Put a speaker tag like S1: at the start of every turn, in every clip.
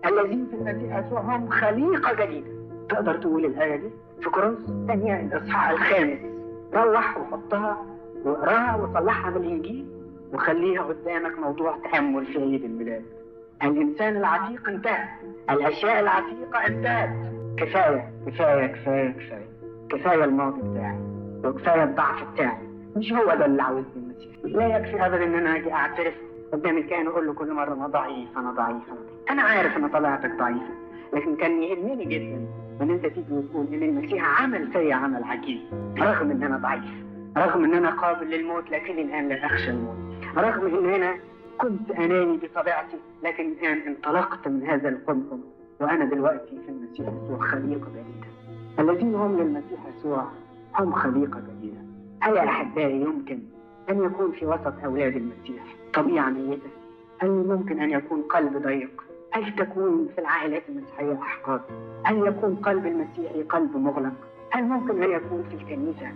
S1: الذين في المسيح يسوع هم خليقة جديدة. تقدر تقول الآية دي في كورنثوس الثانية الإصحاح الخامس. روح وحطها واقراها وطلعها من الإنجيل وخليها قدامك موضوع تأمل في عيد الميلاد. الإنسان العتيق انتهى، الأشياء العتيقة انتهت. كفاية كفاية كفاية كفاية كفاية الماضي بتاعي وكفاية الضعف بتاعي. مش هو ده اللي عاوزني المسيح. لا يكفي أبدا إن أنا أجي أعترف قدام الكاهن وأقول له كل مرة أنا ضعيف أنا ضعيف أنا ضعيف. أنا عارف إن طلعتك ضعيفة، لكن كان يهمني جدا إن أنت تيجي وتقول إن المسيح عمل فيا عمل عجيب، رغم إن أنا ضعيف، رغم إن أنا قابل للموت لكن الآن لا أخشى الموت، رغم إن أنا كنت أناني بطبيعتي لكن الآن انطلقت من هذا القمقم وأنا دلوقتي في المسيح يسوع خليقة جديدة. الذين هم للمسيح يسوع هم خليقة جديدة. هل يا أحبائي يمكن أن يكون في وسط أولاد المسيح طبيعة ميتة؟ هل ممكن أن يكون قلب ضيق؟ هل تكون في العائلات المسيحية أحقاد؟ هل يكون قلب المسيحي قلب مغلق؟ هل ممكن أن يكون في الكنيسة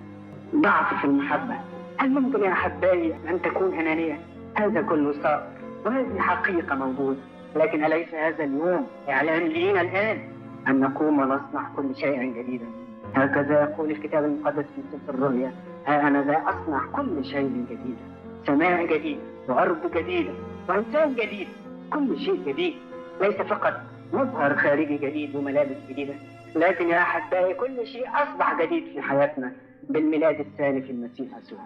S1: ضعف في المحبة؟ هل ممكن يا أحبائي أن تكون أنانية؟ هذا كله صار وهذه حقيقة موجودة، لكن أليس هذا اليوم إعلان لينا الآن أن نقوم ونصنع كل شيء جديدا؟ هكذا يقول الكتاب المقدس في سفر الرؤيا: ها أنا ذا أصنع كل شيء جديدا، سماء جديدة وأرض جديدة وإنسان جديد، كل شيء جديد. ليس فقط مظهر خارجي جديد وملابس جديدة، لكن يا أحبائي كل شيء أصبح جديد في حياتنا بالميلاد الثاني في المسيح يسوع.